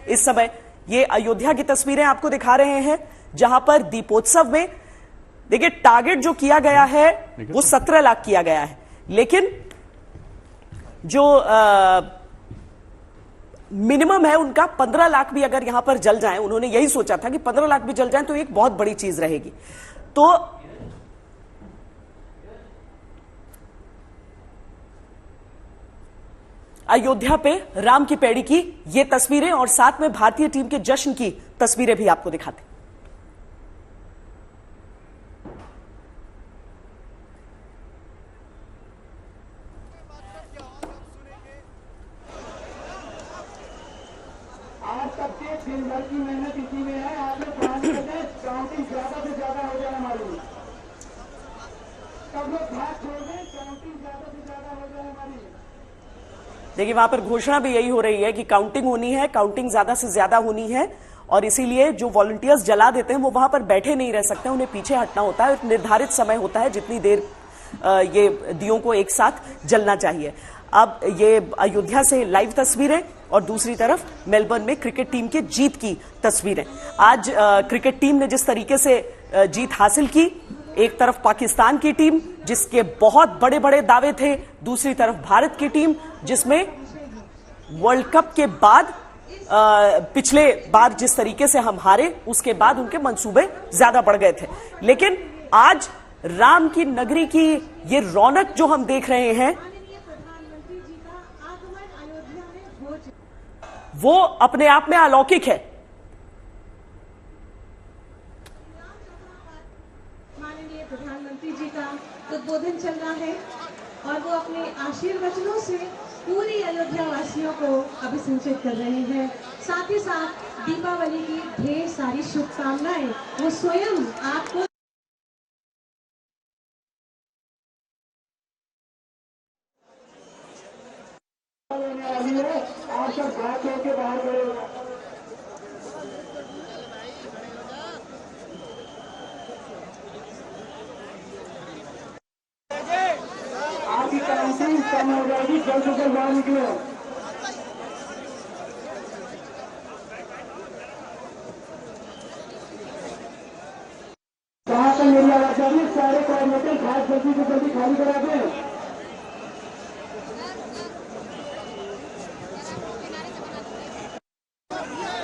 इस समय ये अयोध्या की तस्वीरें आपको दिखा रहे हैं, जहां पर दीपोत्सव में देखिए टारगेट जो किया गया है वो 17 लाख किया गया है, लेकिन जो मिनिमम है उनका 15 लाख भी अगर यहां पर जल जाए, उन्होंने यही सोचा था कि 15 लाख भी जल जाए तो एक बहुत बड़ी चीज रहेगी। तो अयोध्या पे राम की पैड़ी की ये तस्वीरें और साथ में भारतीय टीम के जश्न की तस्वीरें भी आपको दिखाते। आज तक के दिन भर की मेहनत इसी में है। आप लोग ध्यान दें, काउंटिंग ज्यादा से ज्यादा हो जाए हमारी। सब लोग भाग छोड़ दें, काउंटिंग ज्यादा से ज्यादा हो जाए हमारी। देखिए वहां पर घोषणा भी यही हो रही है कि काउंटिंग होनी है, काउंटिंग ज्यादा से ज्यादा होनी है, और इसीलिए जो वॉलंटियर्स जला देते हैं वो वहां पर बैठे नहीं रह सकते, उन्हें पीछे हटना होता है। एक निर्धारित समय होता है जितनी देर ये दियों को एक साथ जलना चाहिए। अब ये अयोध्या से लाइव तस्वीरें और दूसरी तरफ मेलबर्न में क्रिकेट टीम के जीत की तस्वीरें। आज क्रिकेट टीम ने जिस तरीके से जीत हासिल की, एक तरफ पाकिस्तान की टीम जिसके बहुत बड़े बड़े दावे थे, दूसरी तरफ भारत की टीम जिसमें वर्ल्ड कप के बाद पिछले बार जिस तरीके से हम हारे उसके बाद उनके मंसूबे ज्यादा बढ़ गए थे। लेकिन आज राम की नगरी की ये रौनक जो हम देख रहे हैं वो अपने आप में अलौकिक है। माननीय प्रधानमंत्री जी का उद्बोधन चल रहा है और वो अपने आशीर्वचनों से पूरी अयोध्या वासियों को अभिसिंचित कर रहे हैं। साथ ही साथ दीपावली की ढेर सारी शुभकामनाएं वो स्वयं आपको आप सब भाग छोड़ के बाहर गए। आपकी काउंटिंग कम हो जाएगी, जल्द से जल्द बाहर निकले। कहाँ तक मेरी आवाज आ रही है? सारे कोऑर्डिनेटर घाट जल्दी से जल्दी खाली करा दें।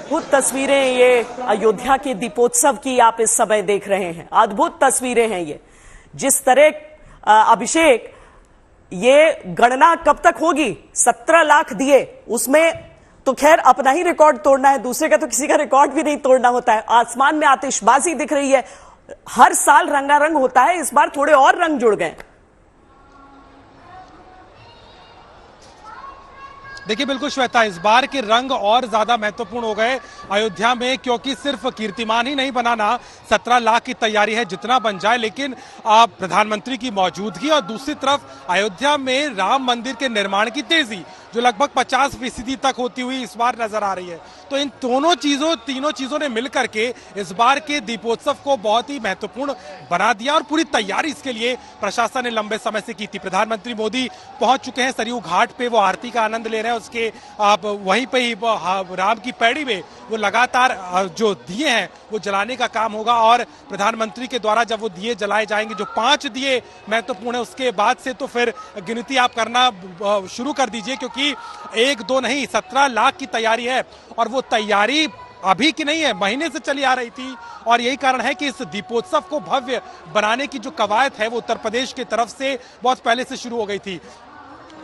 अद्भुत तस्वीरें ये अयोध्या के दीपोत्सव की आप इस समय देख रहे हैं। अद्भुत तस्वीरें हैं ये। जिस तरह अभिषेक, ये गणना कब तक होगी? 17 लाख दिए, उसमें तो खैर अपना ही रिकॉर्ड तोड़ना है, दूसरे का तो किसी का रिकॉर्ड भी नहीं तोड़ना होता है। आसमान में आतिशबाजी दिख रही है, हर साल रंगारंग होता है, इस बार थोड़े और रंग जुड़ गए। देखिए बिल्कुल श्वेता, इस बार के रंग और ज्यादा महत्वपूर्ण हो गए अयोध्या में, क्योंकि सिर्फ कीर्तिमान ही नहीं बनाना, 17 लाख की तैयारी है जितना बन जाए, लेकिन प्रधानमंत्री की मौजूदगी और दूसरी तरफ अयोध्या में राम मंदिर के निर्माण की तेजी जो लगभग 50% तक होती हुई इस बार नजर आ रही है। तो इन तीनों चीजों ने मिलकर के इस बार के दीपोत्सव को बहुत ही महत्वपूर्ण बना दिया और पूरी तैयारी इसके लिए प्रशासन ने लंबे समय से की थी। प्रधानमंत्री मोदी पहुंच चुके हैं सरयू घाट पे, वो आरती का आनंद ले रहे हैं। उसके वहीं पे ही राम की पैड़ी में वो लगातार जो दिए हैं वो जलाने का काम होगा और प्रधानमंत्री के द्वारा जब वो दिए जलाए जाएंगे, जो 5 दिए महत्वपूर्ण है, उसके बाद से तो फिर गिनती आप करना शुरू कर दीजिए, क्योंकि 1-2 नहीं 17 लाख की तैयारी है और वो तैयारी अभी की नहीं है, महीने से चली आ रही थी। और यही कारण है कि इस दीपोत्सव को भव्य बनाने की जो कवायद है वो उत्तर प्रदेश की तरफ से बहुत पहले से शुरू हो गई थी।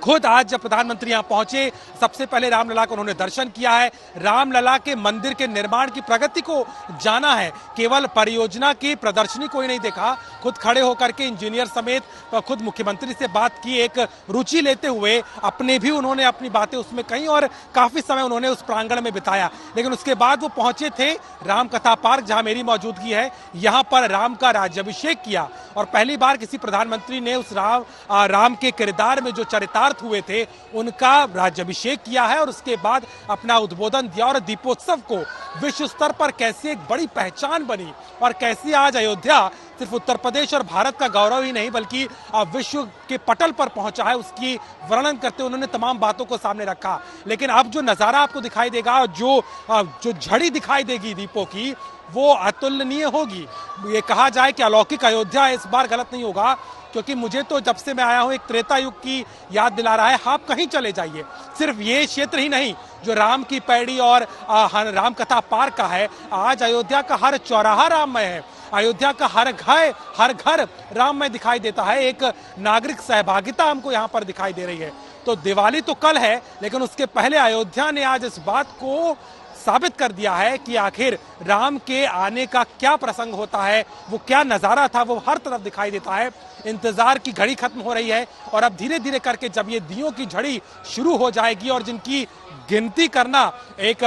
खुद आज जब प्रधानमंत्री यहां पहुंचे, सबसे पहले रामलला का उन्होंने दर्शन किया है, रामलला के मंदिर के निर्माण की प्रगति को जाना है। केवल परियोजना की प्रदर्शनी को ही नहीं देखा, खुद खड़े होकर के इंजीनियर समेत खुद मुख्यमंत्री से बात की, एक रुचि लेते हुए अपने भी उन्होंने अपनी बातें उसमें कही और काफी समय उन्होंने उस प्रांगण में बिताया। लेकिन उसके बाद वो पहुंचे थे राम कथा पार्क, जहां मेरी मौजूदगी है, यहां पर राम का राज्याभिषेक किया और पहली बार किसी प्रधानमंत्री ने उस राम के किरदार में जो चरितार्थ समर्थ हुए थे उनका राज्याभिषेक किया है और उसके बाद अपना उद्बोधन दिया। और दीपोत्सव को विश्व स्तर पर कैसे एक बड़ी पहचान बनी और कैसे आज अयोध्या सिर्फ उत्तर प्रदेश और भारत का गौरव ही नहीं बल्कि विश्व के पटल पर पहुंचा है, उसकी वर्णन करते उन्होंने तमाम बातों को सामने रखा। लेकिन अब जो नजारा आपको दिखाई देगा, जो झड़ी दिखाई देगी दीपों की, वो अतुलनीय होगी। ये कहा जाए कि अलौकिक अयोध्या इस बार गलत नहीं होगा, क्योंकि मुझे तो जब से मैं आया हूं एक त्रेता युग की याद दिला रहा है। आप कहीं चले जाइए, सिर्फ ये क्षेत्र ही नहीं जो राम की पैड़ी और राम कथा पार्क का है, आज अयोध्या का हर चौराहा राममय है। अयोध्या का हर घर राममय दिखाई देता है। एक नागरिक सहभागिता हमको यहाँ पर दिखाई दे रही है। तो दिवाली तो कल है, लेकिन उसके पहले अयोध्या ने आज इस बात को साबित कर दिया है कि आखिर राम के आने का क्या प्रसंग होता है, वो क्या नजारा था, वो हर तरफ दिखाई देता है। इंतजार की घड़ी खत्म हो रही है और अब धीरे धीरे करके जब ये दियों की झड़ी शुरू हो जाएगी और जिनकी गिनती करना एक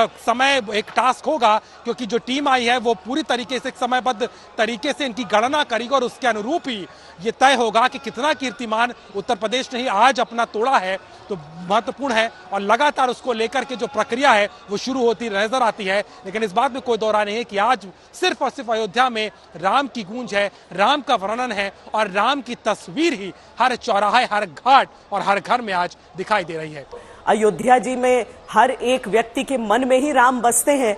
टास्क होगा, क्योंकि जो टीम आई है वो पूरी तरीके से एक समयबद्ध तरीके से इनकी गणना करेगी और उसके अनुरूप ही ये तय होगा कि कितना कीर्तिमान उत्तर प्रदेश ने ही आज अपना तोड़ा है। तो महत्वपूर्ण है और लगातार उसको लेकर के जो प्रक्रिया है वो शुरू होती नजर आती है। लेकिन इस बात में कोई दो राय नहीं है कि आज सिर्फ और सिर्फ अयोध्या में राम की गूंज है, राम का वर्णन है और राम की तस्वीर ही हर चौराहे, हर घाट और हर घर में आज दिखाई दे रही है। अयोध्या जी में हर एक व्यक्ति के मन में ही राम बसते हैं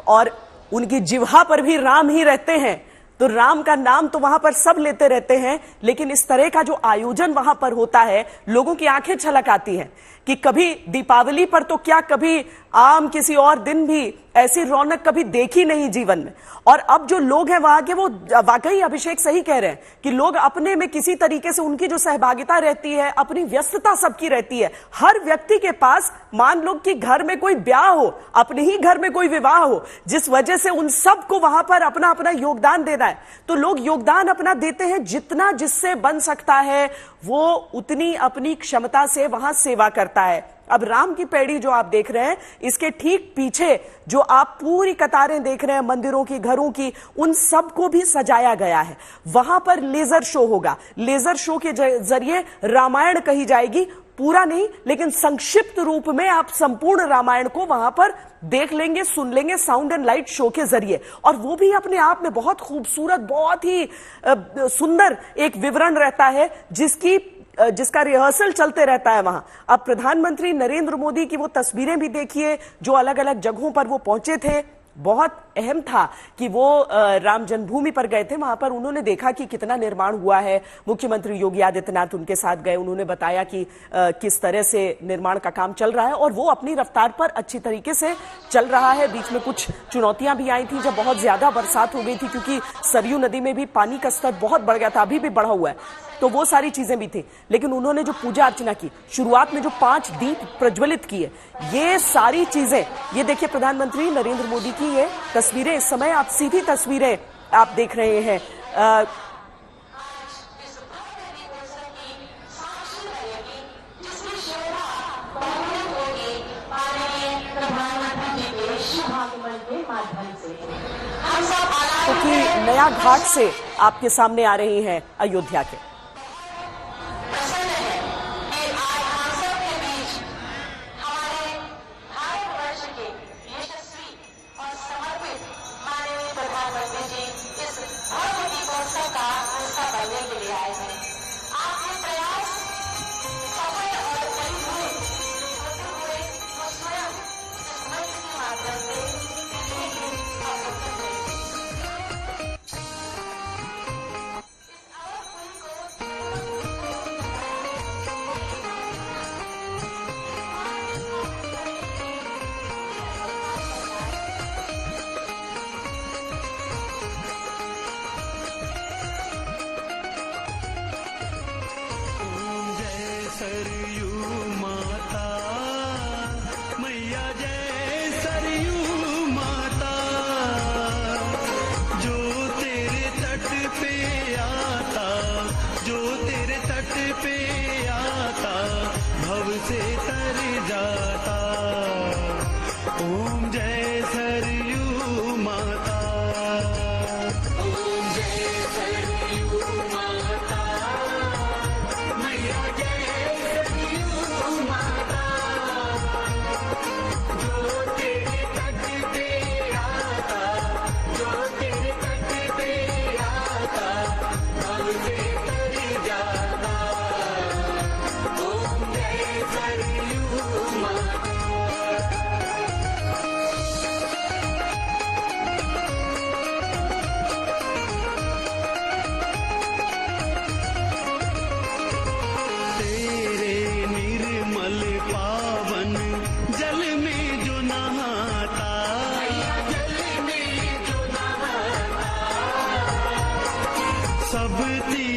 और उनकी जिह्वा पर भी राम ही रहते हैं। तो राम का नाम तो वहां पर सब लेते रहते हैं, लेकिन इस तरह का जो आयोजन वहां पर होता है, लोगों की आंखें छलक आती हैं कि कभी दीपावली पर तो क्या, कभी आम किसी और दिन भी ऐसी रौनक कभी देखी नहीं जीवन में। और अब जो लोग हैं वहां के, वो वाकई अभिषेक सही कह रहे हैं कि लोग अपने में किसी तरीके से उनकी जो सहभागिता रहती है, अपनी व्यस्तता सबकी रहती है। हर व्यक्ति के पास, मान लो कि घर में कोई ब्याह हो, अपने ही घर में कोई विवाह हो, जिस वजह से उन सबको वहां पर अपना अपना योगदान देना है। तो लोग योगदान अपना देते हैं, जितना जिससे बन सकता है वो उतनी अपनी क्षमता से वहां सेवा करता है। अब राम की पैड़ी जो आप देख रहे हैं, इसके ठीक पीछे जो आप पूरी कतारें देख रहे हैं मंदिरों की, घरों की, उन सब को भी सजाया गया है। वहां पर लेजर शो होगा। लेजर शो के जरिए रामायण कही जाएगी, पूरा नहीं लेकिन संक्षिप्त रूप में आप संपूर्ण रामायण को वहां पर देख लेंगे, सुन लेंगे साउंड एंड लाइट शो के जरिए। और वो भी अपने आप में बहुत खूबसूरत, बहुत ही सुंदर एक विवरण रहता है जिसका रिहर्सल चलते रहता है वहां। अब प्रधानमंत्री नरेंद्र मोदी की वो तस्वीरें भी देखिए जो अलग अलग जगहों पर वो पहुंचे थे। बहुत अहम था कि वो राम जन्मभूमि पर गए थे, वहां पर उन्होंने देखा कि कितना निर्माण हुआ है। मुख्यमंत्री योगी आदित्यनाथ उनके साथ गए, उन्होंने बताया कि किस तरह से निर्माण का काम चल रहा है और वो अपनी रफ्तार पर अच्छी तरीके से चल रहा है। बीच में कुछ चुनौतियां भी आई थी जब बहुत ज्यादा बरसात हो गई थी, क्योंकि सरयू नदी में भी पानी का स्तर बहुत बढ़ गया था, अभी भी बढ़ा हुआ है। तो वो सारी चीजें भी थी, लेकिन उन्होंने जो पूजा अर्चना की, शुरुआत में जो 5 दीप प्रज्वलित किए, ये सारी चीजें, ये देखिए प्रधानमंत्री नरेंद्र मोदी की ये तस्वीरें, इस समय आप सीधी तस्वीरें आप देख रहे हैं। क्योंकि नया घाट से आपके सामने आ रही हैं अयोध्या के। सरयू माता मैया, जय सरयू माता, जो तेरे तट पे आता, जो तेरे तट पे आता, भव से तर जाता। ओम जय सरयू माता, ओम जय सरयू माता, मैया जय सब